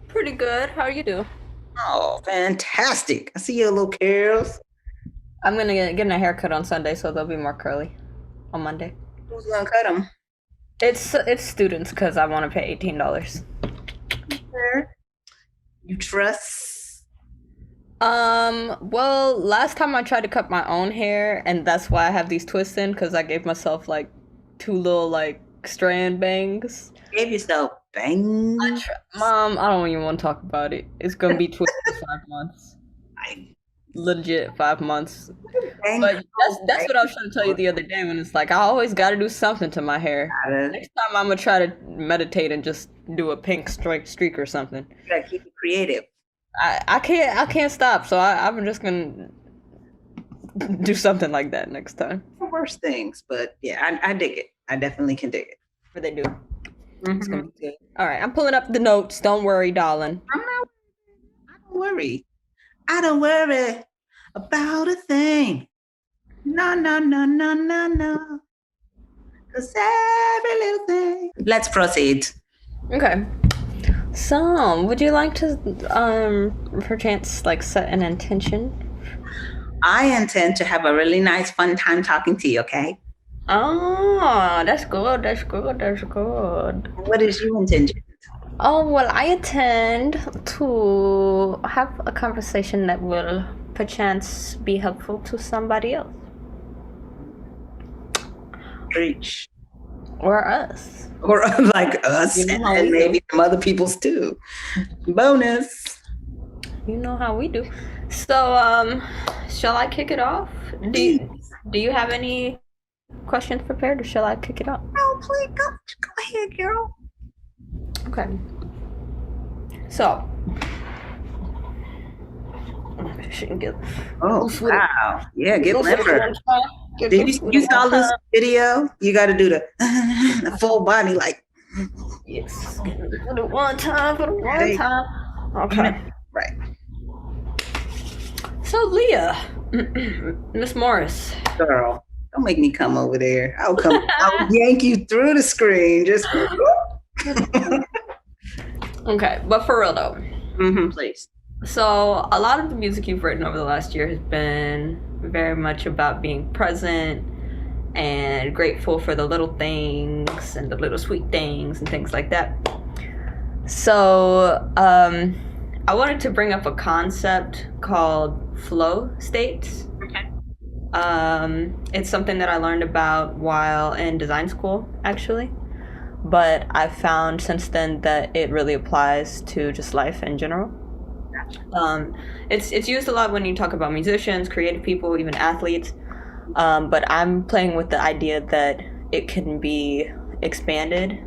Pretty good. How you do? Oh, fantastic. I see your little curls. I'm gonna get a haircut on Sunday, so they'll be more curly on Monday. Who's gonna cut them? It's students because I want to pay $18. You trust? Well, last time I tried to cut my own hair, and that's why I have these twists in because I gave myself like two little like strand bangs. Gave yourself bang. Mom, I don't even want to talk about it. It's gonna be twisted 5 months. I Legit 5 months. bang. But that's what I was trying to tell you the other day when it's like I always got to do something to my hair. You Next time I'm gonna try to meditate and just do a pink streak or something. gotta keep it creative. I can't stop. So I'm just gonna do something like that next time. The worst things, but yeah, I dig it. I definitely can dig it. What they do. It's gonna Mhm. be good. All right, I'm pulling up the notes. Don't worry, darling. I'm not. I don't worry. I don't worry about a thing. No, no, no, no, no, no. Cause every little thing. Let's proceed. Okay. So, would you like to perchance like set an intention? I intend to have a really nice, fun time talking to you, okay? Oh, that's good. That's good. That's good. What is your intention? Oh, well, I intend to have a conversation that will perchance be helpful to somebody else Preach. or us. Or like us, You know how and we maybe do. some other people's too. Bonus. You know how we do. So, shall I kick it off? Do you have any questions prepared, or shall I kick it off? Oh, please go ahead, girl. Okay. So, shouldn't get Oh loose with it. wow. Yeah, get Loose with it limber. one time. Get Did loose with it you one saw this time. video? You gotta do the full body like Yes. Get loose with it one time for the one hey, time. Okay. right. So, Leah, Miss Morris. Girl. Don't make me come over there. I'll yank you through the screen. Just Okay, but for real though. please. So, a lot of the music you've written over the last year has been very much about being present and grateful for the little things and the little sweet things and things like that. So, I wanted to bring up a concept called flow states. Okay. It's something that I learned about while in design school, actually. But I've found since then that it really applies to just life in general. Um, it's used a lot when you talk about musicians, creative people, even athletes. But I'm playing with the idea that it can be expanded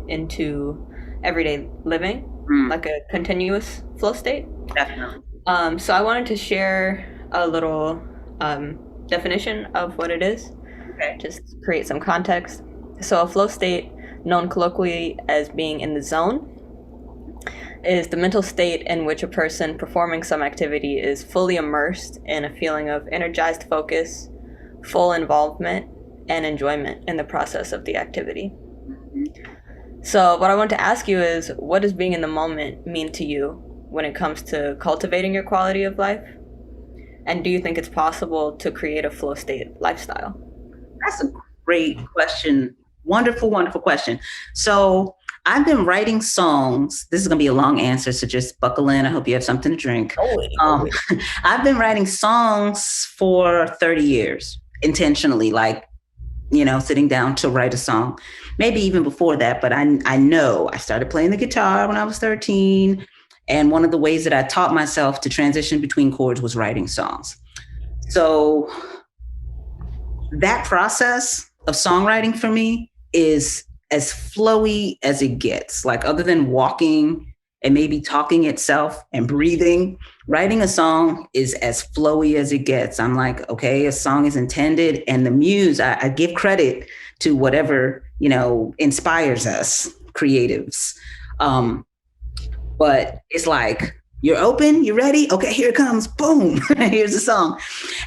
into everyday living, Mm, like a continuous flow state. definitely. So I wanted to share a little definition of what it is, Okay. just to create some context. So a flow state, known colloquially as being in the zone, is the mental state in which a person performing some activity is fully immersed in a feeling of energized focus, full involvement, and enjoyment in the process of the activity. So, what I want to ask you is what does being in the moment mean to you when it comes to cultivating your quality of life? And do you think it's possible to create a flow state lifestyle? That's a great question. Wonderful, wonderful question. So I've been writing songs. This is going to be a long answer, so just buckle in. I hope you have something to drink. Oh, wait, oh, Um, wait. I've been writing songs for 30 years intentionally, like, sitting down to write a song. Maybe even before that, but I know I started playing the guitar when I was 13. And one of the ways that I taught myself to transition between chords was writing songs. So that process of songwriting for me is as flowy as it gets. Like, other than walking and maybe talking itself and breathing, writing a song is as flowy as it gets. I'm like, okay, a song is intended, and the muse, I give credit to whatever, inspires us creatives. Um, but it's like, you're open, you're ready. Okay, here it comes. Boom. Here's the song.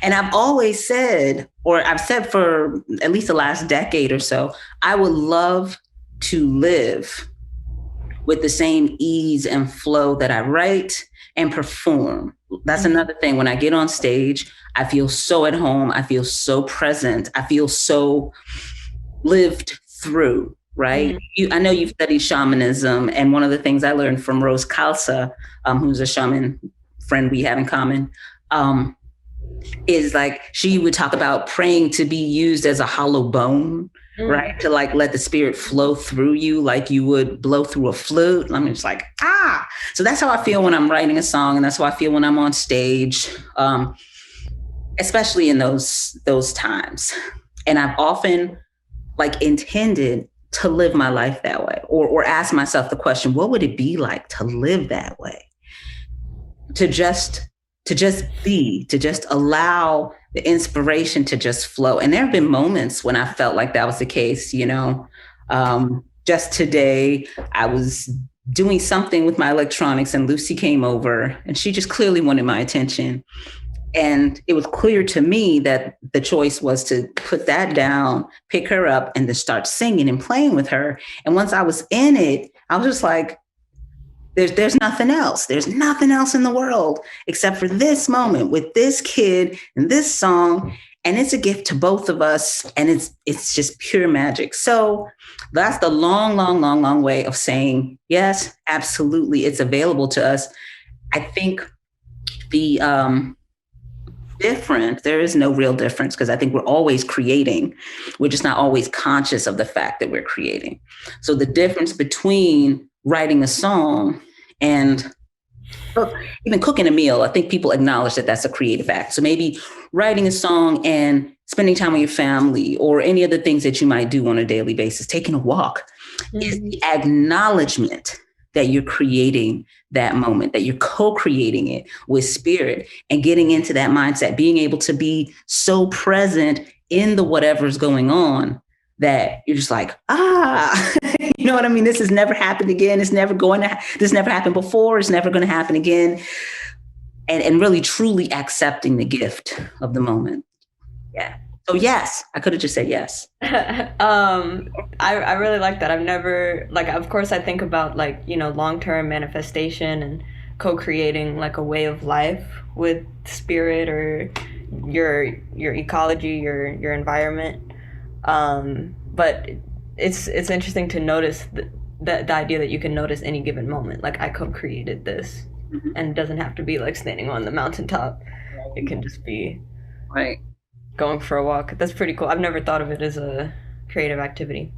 And I've always said, or I've said for at least the last decade or so, I would love to live with the same ease and flow that I write and perform. That's another thing. When I get on stage, I feel so at home. I feel so present. I feel so lived through, right? I know you've studied shamanism, and one of the things I learned from Rose Khalsa, who's a shaman friend we have in common, is like she would talk about praying to be used as a hollow bone, right? To like let the spirit flow through you like you would blow through a flute. I'm just like, ah. So that's how I feel when I'm writing a song, and that's how I feel when I'm on stage, especially in those times. And I've often like intended to live my life that way, or ask myself the question, what would it be like to live that way? To just be, to just allow the inspiration to just flow. And there have been moments when I felt like that was the case, you know. Just today, I was doing something with my electronics and Lucy came over and she just clearly wanted my attention. And it was clear to me that the choice was to put that down, pick her up, and to start singing and playing with her. And once I was in it, I was just like, there's nothing else. There's nothing else in the world except for this moment with this kid and this song. And it's a gift to both of us. And it's just pure magic. So that's the long way of saying, yes, absolutely. It's available to us. I think there is no real difference because I think we're always creating. We're just not always conscious of the fact that we're creating. So the difference between writing a song and even cooking a meal, I think people acknowledge that that's a creative act. So maybe writing a song and spending time with your family or any of the things that you might do on a daily basis, taking a walk, is the acknowledgement that you're creating that moment, that you're co-creating it with spirit and getting into that mindset, being able to be so present in the whatever's going on that you're just like, you know what I mean? This has never happened again. This never happened before. It's never going to happen again. And really truly accepting the gift of the moment. Yeah. So yes, I could have just said yes. I really like that. I've never, like, of course I think about like, you know, long-term manifestation and co-creating like a way of life with spirit or your ecology, your environment. But it's interesting to notice the idea that you can notice any given moment. Like I co-created this, and it doesn't have to be like standing on the mountaintop. It can just be right going for a walk. That's pretty cool. I've never thought of it as a creative activity.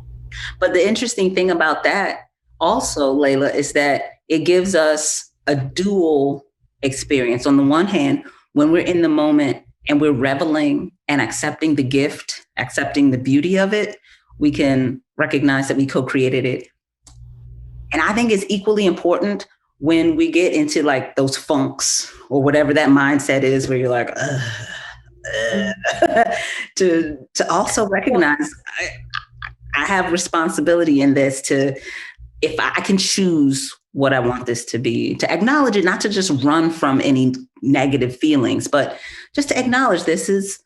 But the interesting thing about that also, Layla, is that it gives us a dual experience. On the one hand, when we're in the moment and we're reveling and accepting the gift, accepting the beauty of it, we can recognize that we co-created it. And I think it's equally important when we get into like those funks or whatever that mindset is where you're like, to also recognize I have responsibility in this to, if I can choose what I want this to be, to acknowledge it, not to just run from any negative feelings, but just to acknowledge this is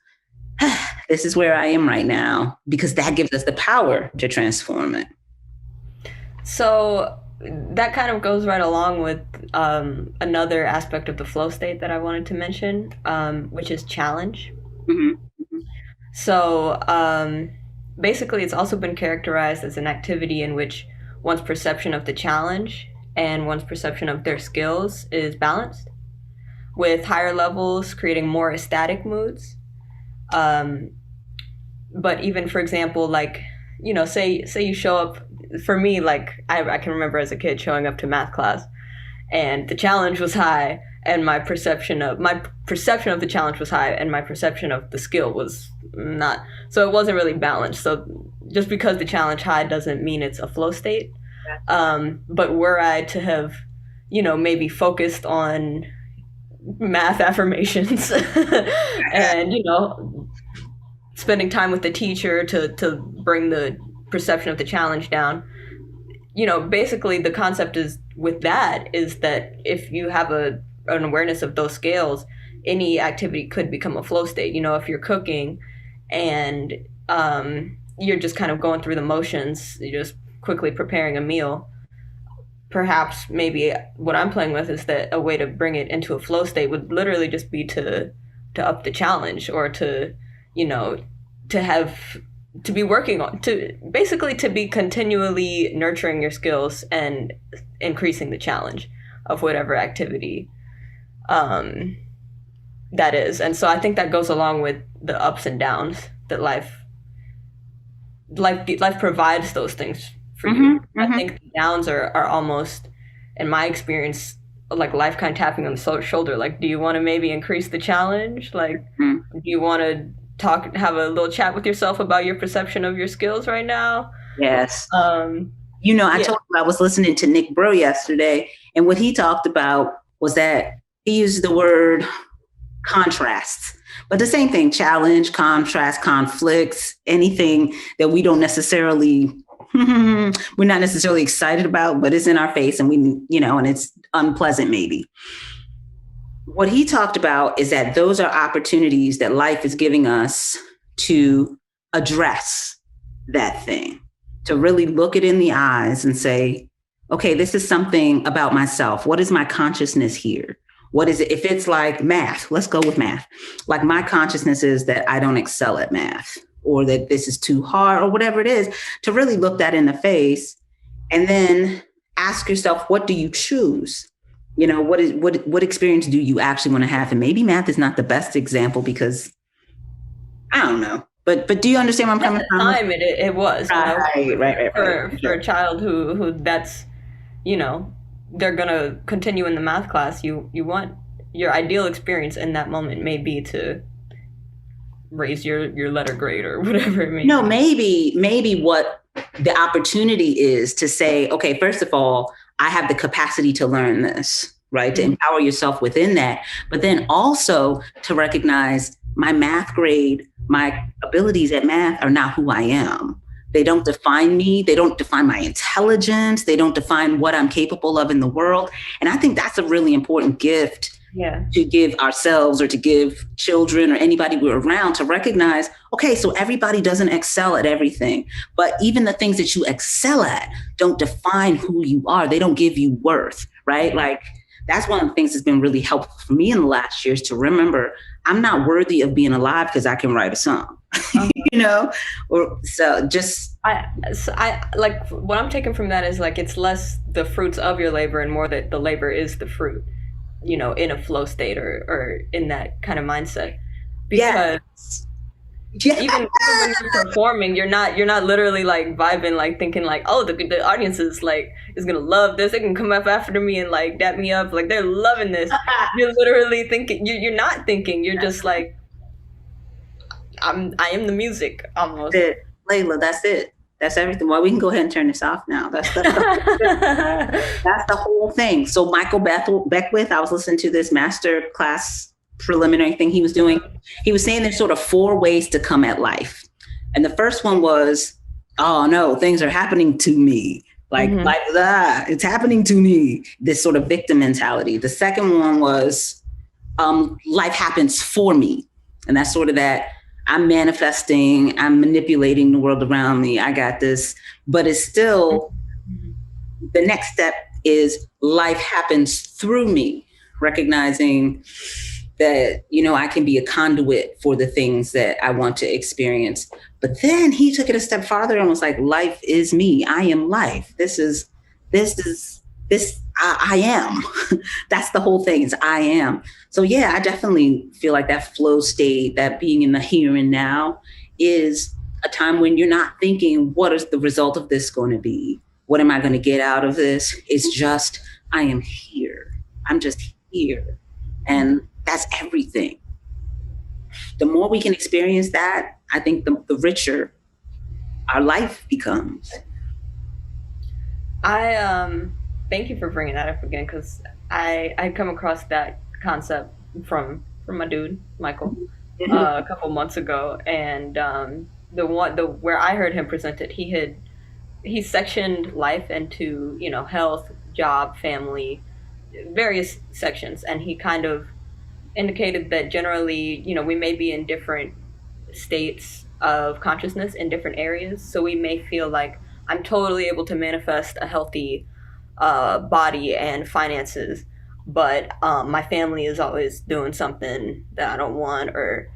where I am right now, because that gives us the power to transform it. So that kind of goes right along with another aspect of the flow state that I wanted to mention, which is challenge. So basically, it's also been characterized as an activity in which one's perception of the challenge and one's perception of their skills is balanced, with higher levels creating more ecstatic moods. But even, for example, like, you know, say you show up, for me, like I can remember as a kid showing up to math class and the challenge was high and my perception of the challenge was high and my perception of the skill was not. So it wasn't really balanced. So just because the challenge high doesn't mean it's a flow state. But were I to have, you know, maybe focused on math affirmations and, you know, spending time with the teacher to bring the perception of the challenge down, you know, basically the concept is with that is that if you have an awareness of those scales, any activity could become a flow state. You know, if you're cooking and you're just kind of going through the motions, you're just quickly preparing a meal, perhaps maybe what I'm playing with is that a way to bring it into a flow state would literally just be to up the challenge, or to, you know, to have to be working on, to basically to be continually nurturing your skills and increasing the challenge of whatever activity um, that is. And so I think that goes along with the ups and downs that life provides those things for you. I think the downs are almost, in my experience, like life kind of tapping on the shoulder. Like, do you want to maybe increase the challenge? Like, do you want to have a little chat with yourself about your perception of your skills right now? Yes. I told you I was listening to Nick Bro yesterday, and what he talked about was that he used the word contrasts. But the same thing: challenge, contrast, conflicts, anything that we don't necessarily, we're not necessarily excited about, but it's in our face, and and it's unpleasant maybe. What he talked about is that those are opportunities that life is giving us to address that thing, to really look it in the eyes and say, okay, this is something about myself. What is my consciousness here? What is it? If it's like math, let's go with math. Like, my consciousness is that I don't excel at math, or that this is too hard, or whatever it is, to really look that in the face and then ask yourself, what do you choose? What experience do you actually want to have? And maybe math is not the best example because I don't know. But do you understand where I'm coming from? At the time, it was. Right. For a child who that's, they're gonna continue in the math class. You want your ideal experience in that moment may be to raise your letter grade or whatever it may be. No, maybe what the opportunity is to say, okay, first of all, I have the capacity to learn this, right? To empower yourself within that, but then also to recognize my math grade, my abilities at math are not who I am. They don't define me. They don't define my intelligence. They don't define what I'm capable of in the world. And I think that's a really important gift to give ourselves, or to give children or anybody we're around, to recognize, okay, so everybody doesn't excel at everything, but even the things that you excel at don't define who you are. They don't give you worth, right? Like, that's one of the things that's been really helpful for me in the last years, to remember I'm not worthy of being alive because I can write a song, or so just. I like, what I'm taking from that is like, it's less the fruits of your labor and more that the labor is the fruit, in a flow state, or in that kind of mindset. Because even when you're performing, you're not literally like vibing, like thinking like, oh, the audience is like, is gonna love this. They can come up after me and like dap me up, like they're loving this. You're literally thinking. You're not thinking. You're just like, I am the music almost. That's it. Layla, that's it. That's everything. Well, we can go ahead and turn this off now. That's the whole thing. So Michael Beckwith, I was listening to this master class preliminary thing he was doing. He was saying there's sort of 4 ways to come at life. And the first one was, oh no, things are happening to me. Like, it's happening to me. This sort of victim mentality. The second one was, life happens for me. And that's sort of that, I'm manifesting, I'm manipulating the world around me. I got this. But it's still, the next step is life happens through me, recognizing that, I can be a conduit for the things that I want to experience. But then he took it a step farther and was like, life is me. I am life. I am. That's the whole thing, is I am. So yeah, I definitely feel like that flow state, that being in the here and now, is a time when you're not thinking, what is the result of this going to be? What am I going to get out of this? It's just, I am here. I'm just here. And that's everything. The more we can experience that, I think the richer our life becomes. Thank you for bringing that up again, because I come across that concept from my dude Michael a couple months ago, and where I heard him present it, he sectioned life into health, job, family, various sections, and he kind of indicated that generally we may be in different states of consciousness in different areas, so we may feel like I'm totally able to manifest a healthy body and finances, but my family is always doing something that I don't want, or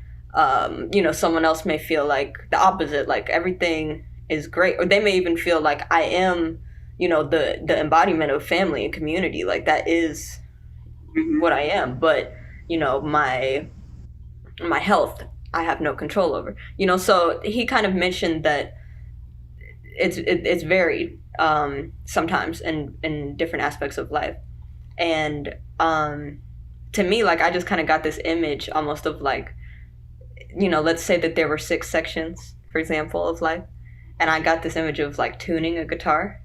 someone else may feel like the opposite, like everything is great, or they may even feel like I am, the embodiment of family and community, like that is what I am, but my health I have no control over. So he kind of mentioned that it's varied sometimes in different aspects of life, and to me, like, I just kind of got this image almost of like, let's say that there were 6 sections, for example, of life, and I got this image of like tuning a guitar.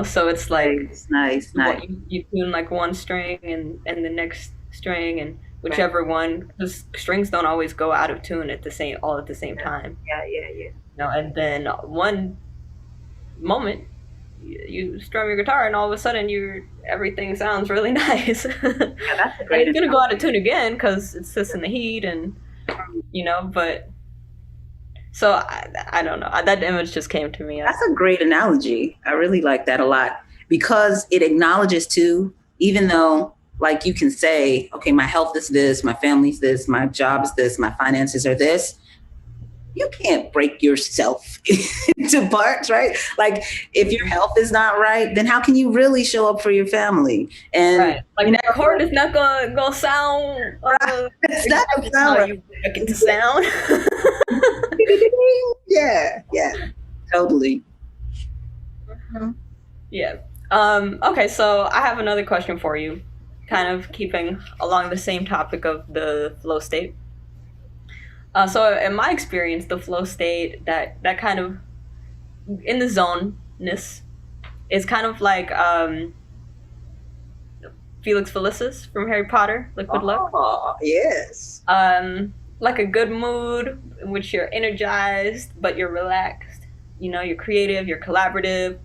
So it's like nice. You tune like one string and the next string, and whichever one, because strings don't always go out of tune at the same time. And then one moment you strum your guitar, and all of a sudden everything sounds really nice. That's a great. And it's gonna go out of tune again because it sits in the heat, and but. So I don't know. That image just came to me. That's a great analogy. I really like that a lot, because it acknowledges too, even though like you can say, okay, my health is this, my family's this, my job is this, my finances are this. You can't break yourself into parts, right? Like if your health is not right, then how can you really show up for your family? And like that chord is not gonna sound. It's not gonna sound right. You make it to sound. Yeah, totally. Yeah. Okay, so I have another question for you, kind of keeping along the same topic of the flow state. So in my experience, the flow state, that kind of in the zoneness, is kind of like Felix Felicis from Harry Potter, Liquid Luck. Oh, yes. Like a good mood in which you're energized, but you're relaxed. You're creative, you're collaborative,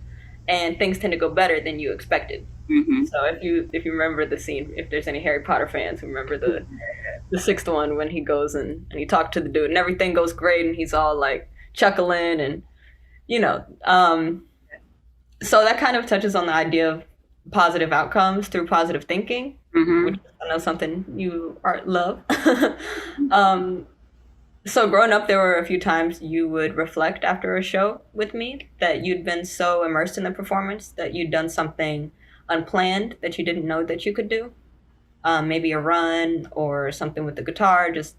and things tend to go better than you expected. Mm-hmm. So if you remember the scene, if there's any Harry Potter fans who remember the 6th one, when he goes and he talked to the dude and everything goes great and he's all like chuckling and so that kind of touches on the idea of positive outcomes through positive thinking, which I know something you love. So growing up, there were a few times you would reflect after a show with me that you'd been so immersed in the performance that you'd done something unplanned that you didn't know that you could do. Maybe a run or something with the guitar, just,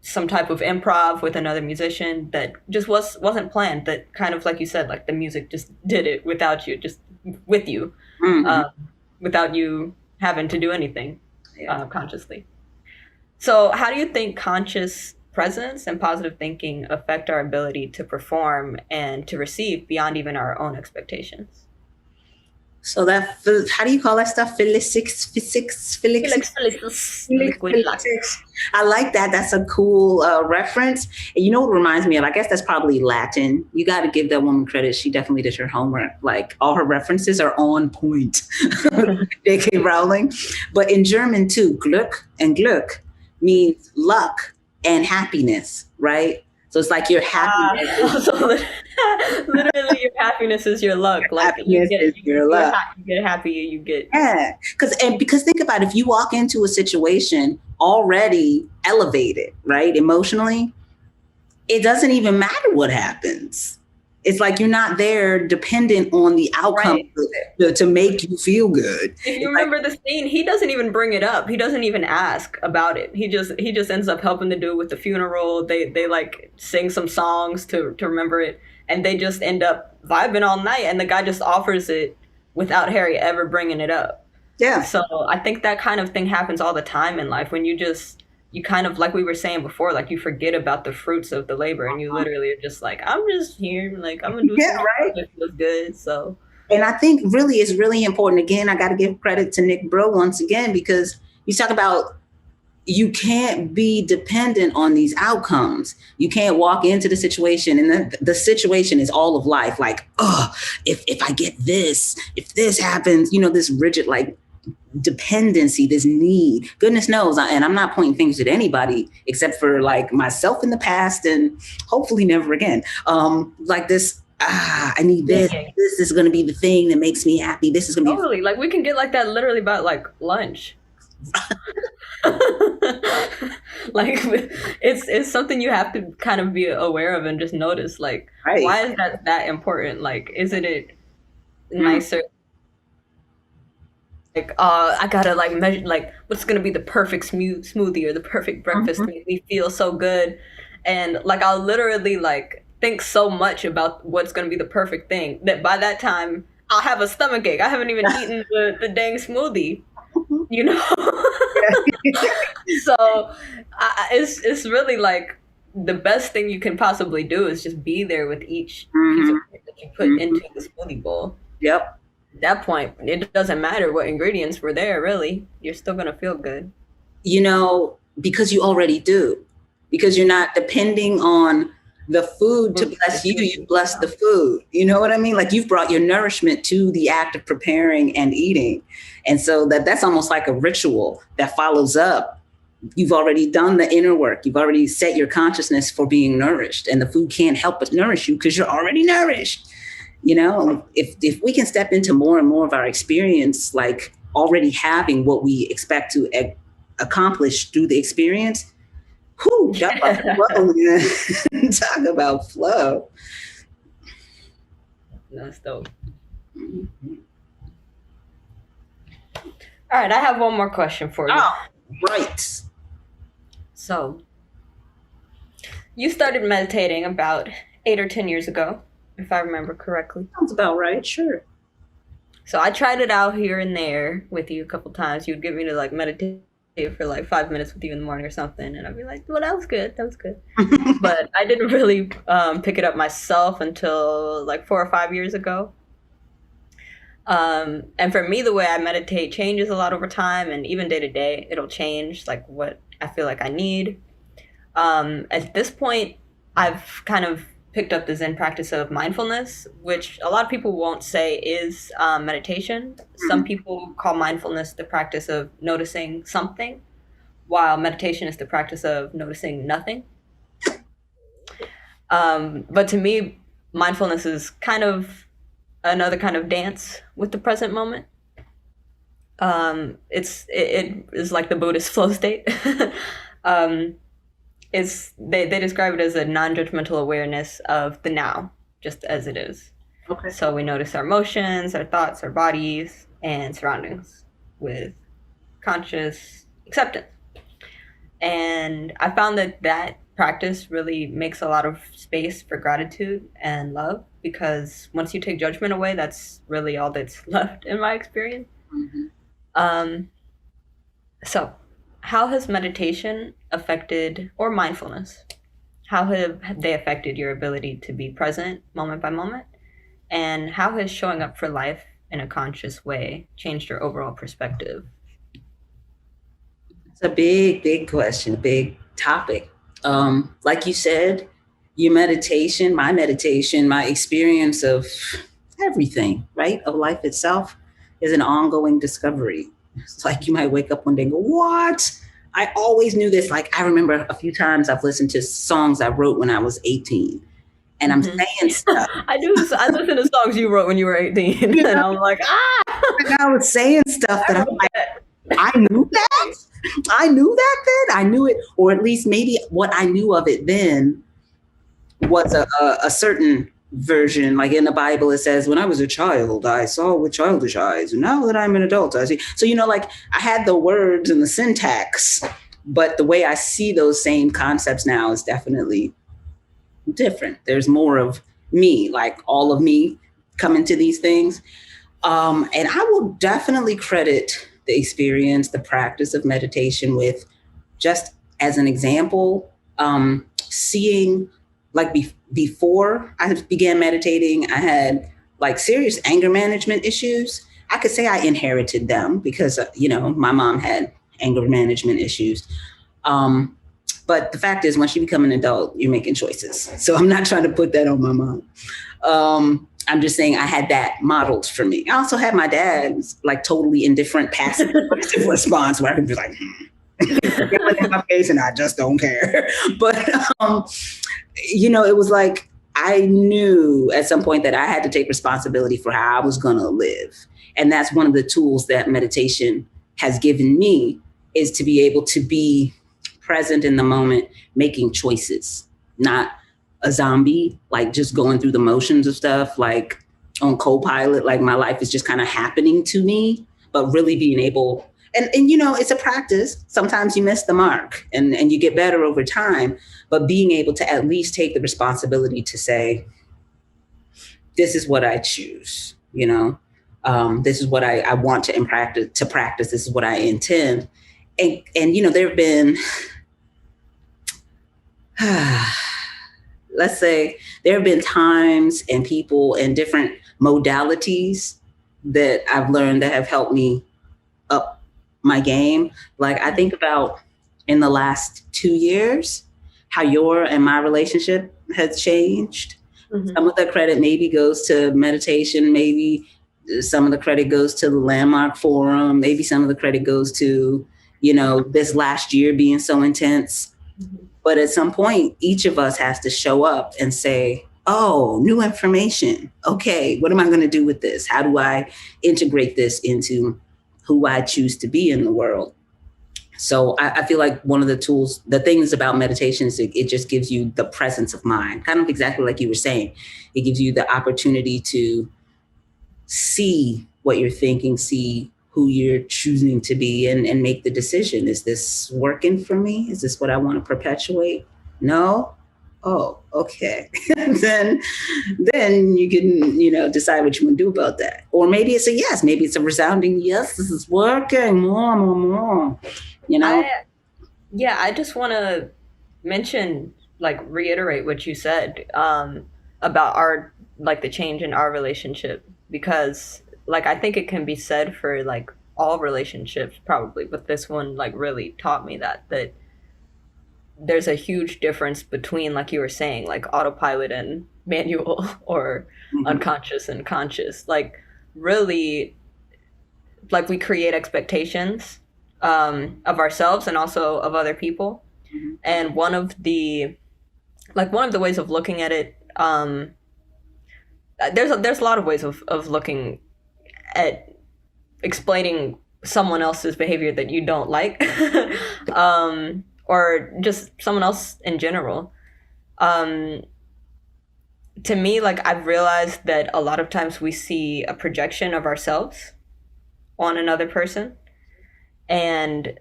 some type of improv with another musician that just wasn't planned, that kind of, like you said, like the music just did it without you, just with you, without you having to do anything consciously. So how do you think conscious presence and positive thinking affect our ability to perform and to receive beyond even our own expectations? So that, how do you call that stuff? Felix. I like that. That's a cool reference. And you know what it reminds me of? I guess that's probably Latin. You got to give that woman credit. She definitely did her homework. Like all her references are on point. J.K. Rowling. But in German too, Glück and Glück means luck and happiness, right? So it's like your happiness. Literally, your happiness is your luck. Like happiness is your luck. You get happy, you get because think about it, if you walk into a situation already elevated, right, emotionally, it doesn't even matter what happens. It's like you're not there dependent on the outcome to make you feel good. If you remember the scene, he doesn't even bring it up. He doesn't even ask about it. He just ends up helping the dude with the funeral. They like sing some songs to remember it, and they just end up vibing all night. And the guy just offers it without Harry ever bringing it up. Yeah. So I think that kind of thing happens all the time in life when you kind of, like we were saying before, like you forget about the fruits of the labor and you literally are just like, I'm just here, like I'm gonna do something that feels good. So, and I think really it's really important. Again, I got to give credit to Nick Bro once again, because you talk about you can't be dependent on these outcomes. You can't walk into the situation and the situation is all of life. Like, oh, if I get this, if this happens, this rigid, like, dependency, this need, goodness knows, and I'm not pointing fingers at anybody except for like myself in the past and hopefully never again. Like this I need Yeah, this. yeah, This is going to be the thing that makes me happy. This is going to be. totally. Like we can get like that literally about like lunch. Like it's something you have to kind of be aware of and just notice like Right. why is that important? Like isn't it Mm, nicer like I gotta like measure like what's gonna be the perfect smoothie or the perfect breakfast to mhm. make me feel so good, and like I'll literally like think so much about what's gonna be the perfect thing that by that time I'll have a stomach ache. I haven't even eaten the dang smoothie, you know. So it's really like the best thing you can possibly do is just be there with each piece of Mhm, fruit that you put into mhm. the smoothie bowl. Yep. At that point, it doesn't matter what ingredients were there, really. You're still gonna feel good. Because you already do, because you're not depending on the food to Food bless to you, feed you you. bless the food. You know what I mean? Like you've brought your nourishment to the act of preparing and eating. And so that's almost like a ritual that follows up. You've already done the inner work. You've already set your consciousness for being nourished, and the food can't help but nourish you because you're already nourished. If we can step into more and more of our experience, like already having what we expect to accomplish through the experience, whoo, talk about flow, man. Talk about flow. That's dope. All right, I have one more question for you. Oh, right. So, you started meditating about 8 or 10 years ago, if I remember correctly. Sounds about right. Sure. So I tried it out here and there with you a couple times. You'd get me to like meditate for like 5 minutes with you in the morning or something, and I'd be like, "Well, that was good. That was good." But I didn't really pick it up myself until like 4 or 5 years ago. And for me, the way I meditate changes a lot over time, and even day to day, it'll change like what I feel like I need. At this point, I've kind of picked up the Zen practice of mindfulness, which a lot of people won't say is meditation. Some people call mindfulness the practice of noticing something, while meditation is the practice of noticing nothing. But to me, mindfulness is kind of another kind of dance with the present moment. It is like the Buddhist flow state. um, they describe it as a non-judgmental awareness of the now, just as it is. Okay. So we notice our emotions, our thoughts, our bodies, and surroundings with conscious acceptance. And I found that practice really makes a lot of space for gratitude and love because once you take judgment away, that's really all that's left in my experience. Mm-hmm. Um, so, how has meditation affected, or mindfulness, how have they affected your ability to be present moment by moment? And how has showing up for life in a conscious way changed your overall perspective? It's a big, big question, big topic. Like you said, your meditation, my experience of everything, right, of life itself is an ongoing discovery. It's like you might wake up one day and go, what? I always knew this. Like I remember a few times I've listened to songs I wrote when I was 18 and I'm Mhm. saying stuff. I do. I listen to songs you wrote when you were 18, You and know, I'm like, and I was saying stuff that I I'm wrote like, that. I knew that. I knew that then. I knew it, or at least maybe what I knew of it then was a certain version. Like in the Bible, it says, when I was a child, I saw with childish eyes. And now that I'm an adult, I see. So, like I had the words and the syntax, but the way I see those same concepts now is definitely different. There's more of me, like all of me coming to these things. And I will definitely credit the experience, the practice of meditation with just as an example, seeing like before I began meditating, I had like serious anger management issues. I could say I inherited them because, my mom had anger management issues. Um, but the fact is, once you become an adult, you're making choices. So I'm not trying to put that on my mom. I'm just saying I had that modeled for me. I also had my dad's like totally indifferent, passive aggressive response where I could be like, yelling in my face and I just don't care. But, it was like I knew at some point that I had to take responsibility for how I was going to live. And that's one of the tools that meditation has given me, is to be able to be present in the moment, making choices, not a zombie, like just going through the motions of stuff, like on co-pilot, like my life is just kind of happening to me, but really being able, and you know, it's a practice. Sometimes you miss the mark and you get better over time, but being able to at least take the responsibility to say, this is what I choose, you know, this is what I want to practice. This is what I intend. And you know, there have been, let's say, there have been times and people and different modalities that I've learned that have helped me up my game. Like I think about in the last 2 years, how your and my relationship has changed. Mm-hmm. Some of the credit maybe goes to meditation, maybe some of the credit goes to the Landmark Forum, maybe some of the credit goes to, you know, this last year being so intense. Mm-hmm. But at some point, each of us has to show up and say, oh, new information. Okay, what am I going to do with this? How do I integrate this into who I choose to be in the world? So I feel like one of the tools, the things about meditation is it just gives you the presence of mind, kind of exactly like you were saying. It gives you the opportunity to see what you're thinking, see who you're choosing to be, and make the decision. Is this working for me? Is this what I want to perpetuate? No? Oh, okay. then you can, you know, decide what you want to do about that. Or maybe it's a yes. Maybe it's a resounding yes, this is working, more. You know? I just want to mention, like, reiterate what you said about our, like, the change in our relationship, because, like, I think it can be said for, like, all relationships probably, but this one, like, really taught me that there's a huge difference between, like you were saying, like autopilot and manual, or mm-hmm. unconscious and conscious. Like, really, like, we create expectations of ourselves and also of other people. Mm-hmm. And one of the ways of looking at it, there's a lot of ways of looking at explaining someone else's behavior that you don't like, or just someone else in general. To me, like, I've realized that a lot of times we see a projection of ourselves on another person. And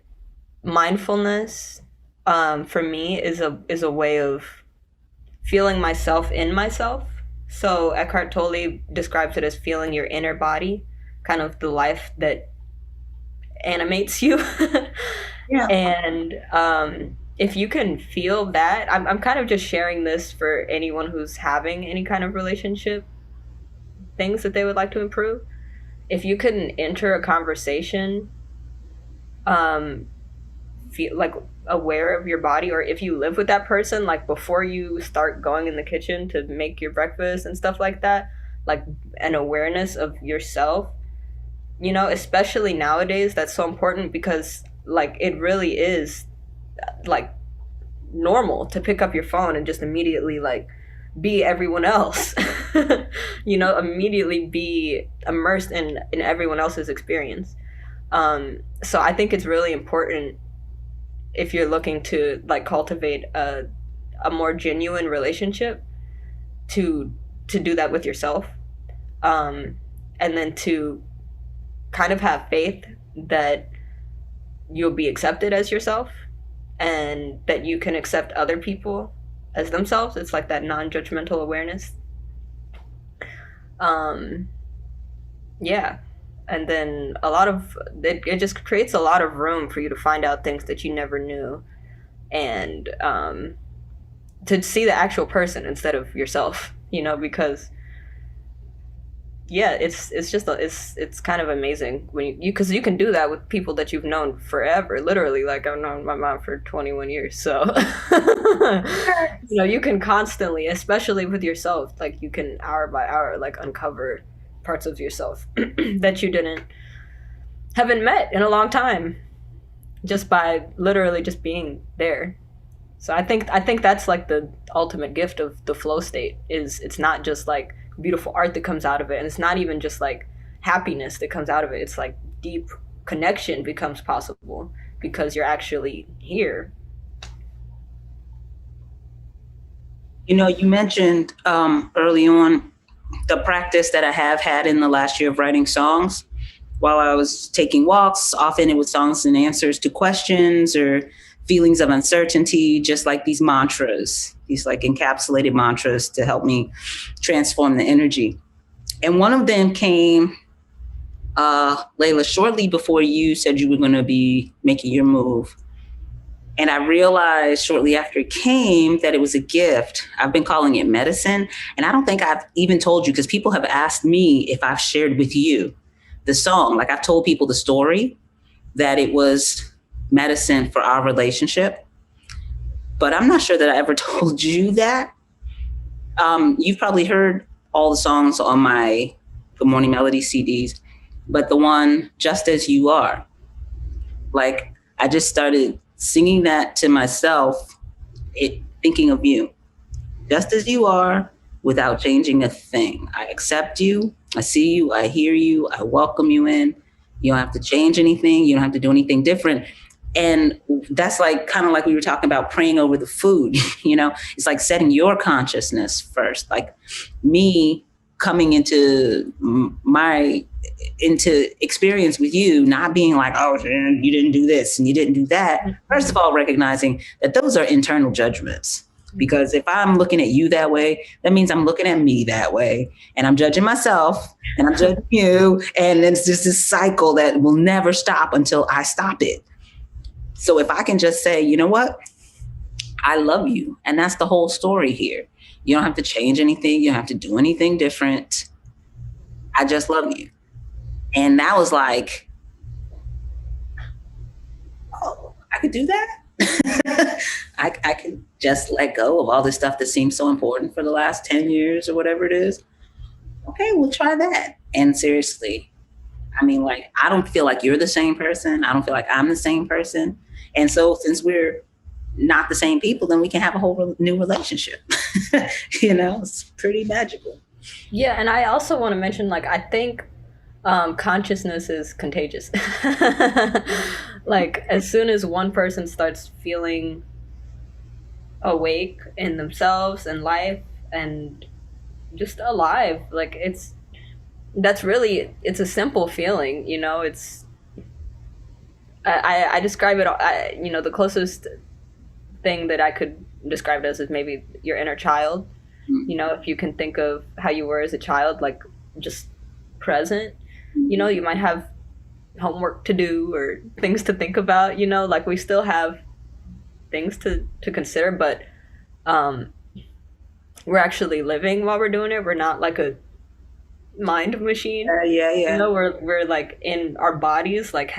mindfulness, for me, is a way of feeling myself in myself. So Eckhart Tolle describes it as feeling your inner body, kind of the life that animates you. Yeah. And if you can feel that, I'm kind of just sharing this for anyone who's having any kind of relationship things that they would like to improve. If you can enter a conversation, feel like aware of your body, or if you live with that person, like before you start going in the kitchen to make your breakfast and stuff like that, like an awareness of yourself, you know, especially nowadays, that's so important, because like it really is like normal to pick up your phone and just immediately like be everyone else. You know, immediately be immersed in everyone else's experience. So I think it's really important, if you're looking to like cultivate a more genuine relationship, to do that with yourself, and then to kind of have faith that you'll be accepted as yourself, and that you can accept other people as themselves. It's like that non-judgmental awareness. Yeah. And then a lot of it just creates a lot of room for you to find out things that you never knew, and to see the actual person instead of yourself, you know, because yeah, it's just it's kind of amazing when because you can do that with people that you've known forever, literally. Like, I've known my mom for 21 years, so you know, you can constantly, especially with yourself, like you can hour by hour like uncover parts of yourself that you haven't met in a long time, just by literally just being there. So I think that's like the ultimate gift of the flow state is it's not just like beautiful art that comes out of it, and it's not even just like happiness that comes out of it. It's like deep connection becomes possible because you're actually here. You know, you mentioned early on the practice that I have had in the last year of writing songs while I was taking walks. Often it was songs and answers to questions or feelings of uncertainty, just like these mantras, these like encapsulated mantras to help me transform the energy. And one of them came, Layla, shortly before you said you were going to be making your move. And I realized shortly after it came that it was a gift. I've been calling it medicine. And I don't think I've even told you because people have asked me if I've shared with you the song. Like I've told people the story that it was medicine for our relationship. But I'm not sure that I ever told you that. You've probably heard all the songs on my Good Morning Melody CDs, but the one Just As You Are, like I just started singing that to myself, thinking of you, just as you are, without changing a thing. I accept you. I see you. I hear you. I welcome you in. You don't have to change anything. You don't have to do anything different. And that's like kind of like we were talking about praying over the food, you know, it's like setting your consciousness first, like me coming into experience with you, not being like, oh, you didn't do this and you didn't do that. First of all, recognizing that those are internal judgments. Because if I'm looking at you that way, that means I'm looking at me that way. And I'm judging myself and I'm judging you. And it's just this cycle that will never stop until I stop it. So if I can just say, you know what? I love you. And that's the whole story here. You don't have to change anything. You don't have to do anything different. I just love you. And that was like, oh, I could do that. I could just let go of all this stuff that seems so important for the last 10 years or whatever it is. Okay, we'll try that. And seriously, I mean, like, I don't feel like you're the same person. I don't feel like I'm the same person. And so since we're not the same people, then we can have a whole new relationship. You know, it's pretty magical. Yeah, and I also want to mention, like, I think consciousness is contagious. Like, as soon as one person starts feeling awake in themselves and life and just alive, like, it's a simple feeling, you know, I describe it, the closest thing that I could describe it as is maybe your inner child. You know, if you can think of how you were as a child, like just present, you know, you might have homework to do or things to think about, you know, like we still have things to consider, but we're actually living while we're doing it. We're not like a mind machine. Yeah. You know, we're like in our bodies, like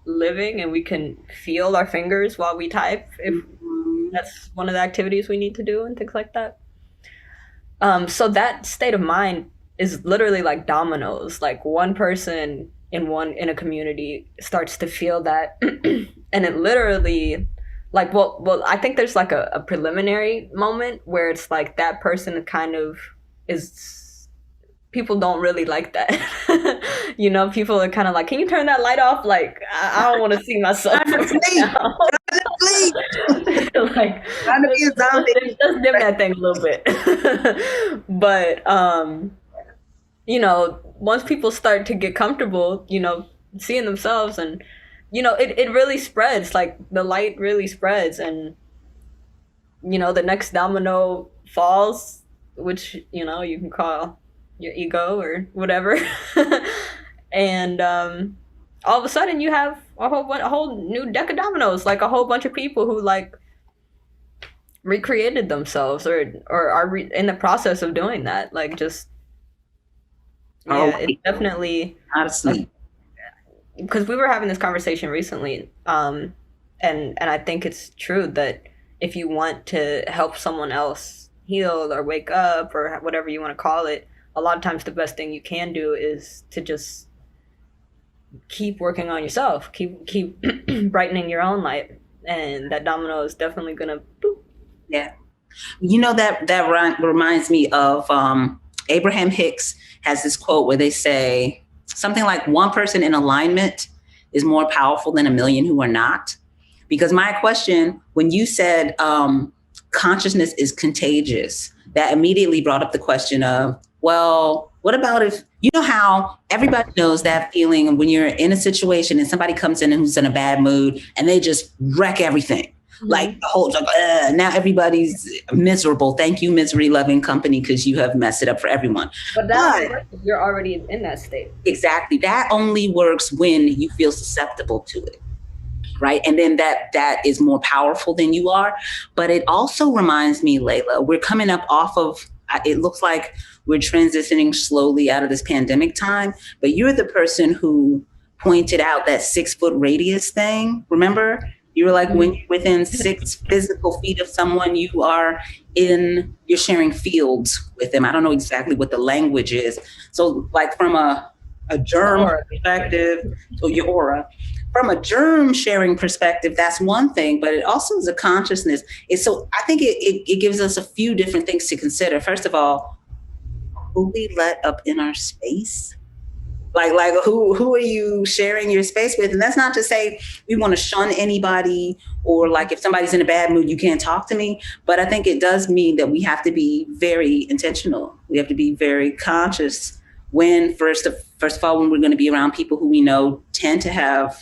living, and we can feel our fingers while we type if that's one of the activities we need to do and things like that. So that state of mind is literally like dominoes. Like one person in a community starts to feel that, and it literally, like, well, I think there's like a preliminary moment where it's like that person kind of is. People don't really like that. You know, people are kind of like, can you turn that light off? Like, I don't want to see myself right now. Like, let's dim that thing a little bit. But, you know, once people start to get comfortable, you know, seeing themselves and, you know, it really spreads. Like, the light really spreads. And, you know, the next domino falls, which, you know, you can call your ego or whatever. And all of a sudden you have a whole new deck of dominoes, like a whole bunch of people who like recreated themselves or are in the process of doing that. Like, just it's definitely honestly, because we were having this conversation recently, and I think it's true that if you want to help someone else heal or wake up or whatever you want to call it, a lot of times the best thing you can do is to just keep working on yourself, keep brightening your own light, and that domino is definitely gonna Yeah. That reminds me of Abraham Hicks has this quote where they say something like one person in alignment is more powerful than a million who are not. Because my question, when you said consciousness is contagious, that immediately brought up the question of, well, what about if, you know how everybody knows that feeling when you're in a situation and somebody comes in and who's in a bad mood and they just wreck everything. Like the whole, like, now everybody's miserable. Thank you, misery loving company, because you have messed it up for everyone. But that only works if you're already in that state. Exactly. That only works when you feel susceptible to it. Right. And then that is more powerful than you are. But it also reminds me, Layla, we're coming up off of, it looks like we're transitioning slowly out of this pandemic time. But you're the person who pointed out that 6-foot radius thing. Remember? You were like, when you're within 6 physical feet of someone, you're sharing fields with them. I don't know exactly what the language is. So like from a germ perspective, so your aura, from a germ sharing perspective, that's one thing, but it also is a consciousness. I think it gives us a few different things to consider. First of all, who we let up in our space. Like who are you sharing your space with? And that's not to say we want to shun anybody, or like if somebody's in a bad mood, you can't talk to me. But I think it does mean that we have to be very intentional. We have to be very conscious when first of all, when we're going to be around people who we know tend to have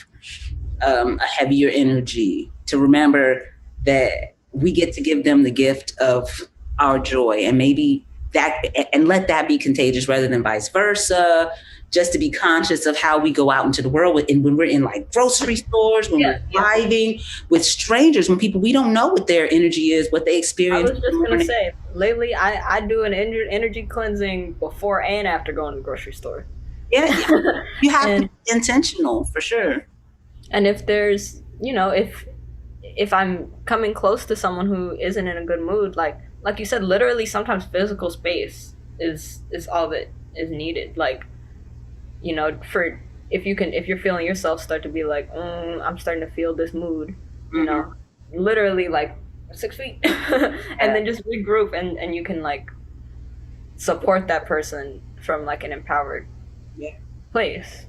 a heavier energy, to remember that we get to give them the gift of our joy, and maybe that, and let that be contagious rather than vice versa. Just to be conscious of how we go out into the world and when we're in like grocery stores, when we're driving with strangers, when people, we don't know what their energy is, what they experience. I was just going to say, lately I do an energy cleansing before and after going to the grocery store. Yeah. You have to be intentional for sure. And if there's, if I'm coming close to someone who isn't in a good mood, like you said, literally sometimes physical space is all that is needed. Like, for if you're feeling yourself start to be like, I'm starting to feel this mood, literally like 6 feet, and then just regroup and you can like support that person from like an empowered place.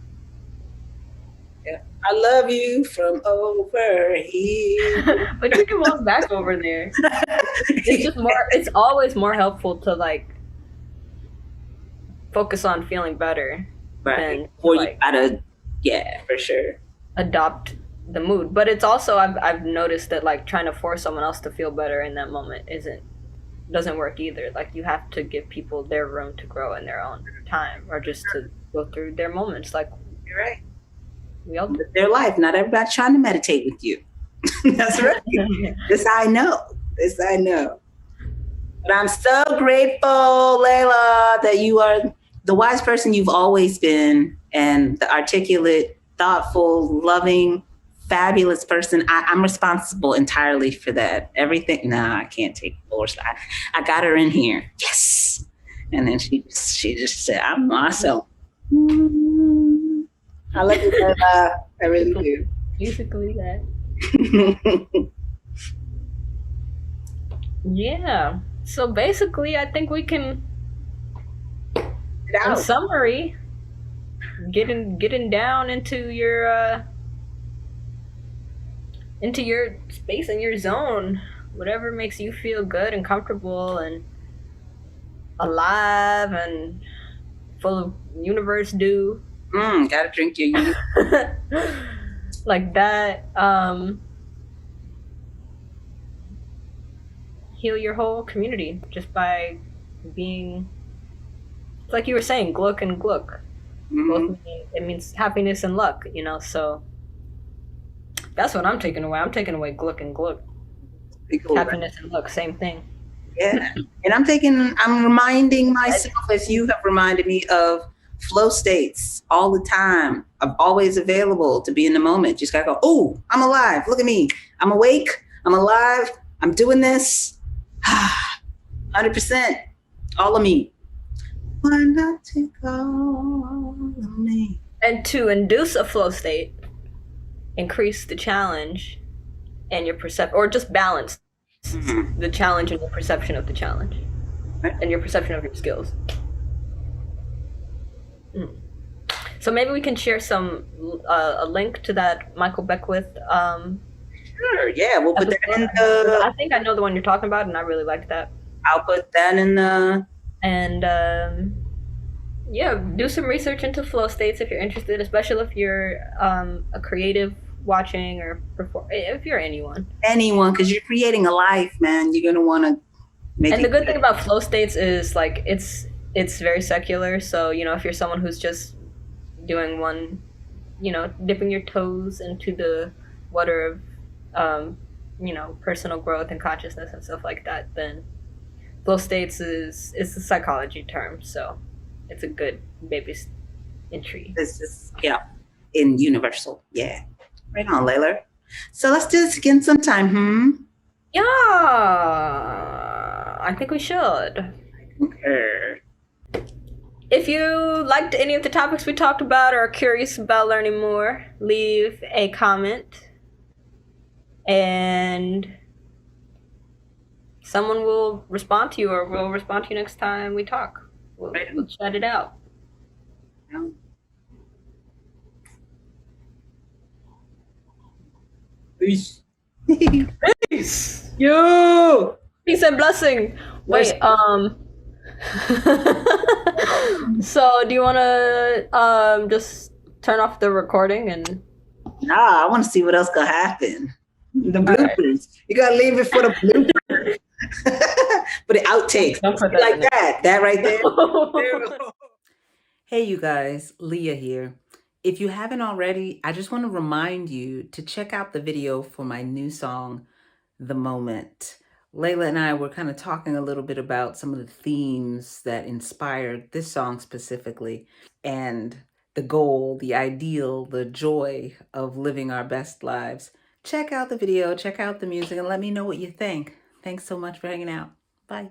Yeah. I love you from over here. But you can walk back over there. It's just it's always more helpful to like focus on feeling better. Right. Or you gotta, for sure, adopt the mood. But it's also I've noticed that like trying to force someone else to feel better in that moment doesn't work either. Like you have to give people their room to grow in their own time, or just to go through their moments. Like you're right. We all live their life. Not everybody's trying to meditate with you. That's right. This I know. But I'm so grateful, Layla, that you are the wise person you've always been, and the articulate, thoughtful, loving, fabulous person. I'm responsible entirely for that. Everything. Nah, I can't take force. I got her in here. Yes. And then she just said, I'm awesome. I love you, Layla. I really do. Basically that. Yeah. So basically, I think we can, in summary, getting down into your space and your zone, whatever makes you feel good and comfortable and alive and full of universe dew. Gotta drink your universe. Like that. Heal your whole community just by being, it's like you were saying, Gluck and Gluck. Both it means happiness and luck, so that's what I'm taking away. I'm taking away Gluck and Gluck. Cool, happiness and luck, same thing. Yeah. And I'm reminding myself, as you have reminded me, of flow states all the time. I'm always available to be in the moment. Just gotta go, oh, I'm alive. Look at me. I'm awake. I'm alive. I'm doing this. 100%. All of me. Why not take all of me? And to induce a flow state, increase the challenge and your perception, or just balance. The challenge and your perception of the challenge, Right. and your perception of your skills. So maybe we can share a link to that Michael Beckwith Sure. Yeah, we'll put that in episode. I the. think I know the one you're talking about, and I really liked that. I'll put that in the. And yeah, do some research into flow states if you're interested, especially if you're a creative watching or if you're anyone. Anyone, because you're creating a life, man. You're gonna want to make. And the good thing about flow states is like it's very secular. So you know, if you're someone who's just doing one, you know, dipping your toes into the water of you know, personal growth and consciousness and stuff like that, then flow states is a psychology term, so it's a good baby entry. This is in universal. Yeah, right on, Layla. So let's do this again sometime. Yeah, I think we should. Okay. If you liked any of the topics we talked about or are curious about learning more, leave a comment and someone will respond to you, or we'll respond to you next time we talk. We'll chat it out. Peace. Peace. Yo. Peace and blessing. Wait, so do you want to just turn off the recording and? Nah, I want to see what else could happen. The bloopers. Right. You gotta leave it for the bloopers. For the outtakes. Like that. That right there. Hey, you guys. Leah here. If you haven't already, I just want to remind you to check out the video for my new song, The Moment. Layla and I were kind of talking a little bit about some of the themes that inspired this song specifically, and the goal, the ideal, the joy of living our best lives. Check out the video, check out the music, and let me know what you think. Thanks so much for hanging out. Bye.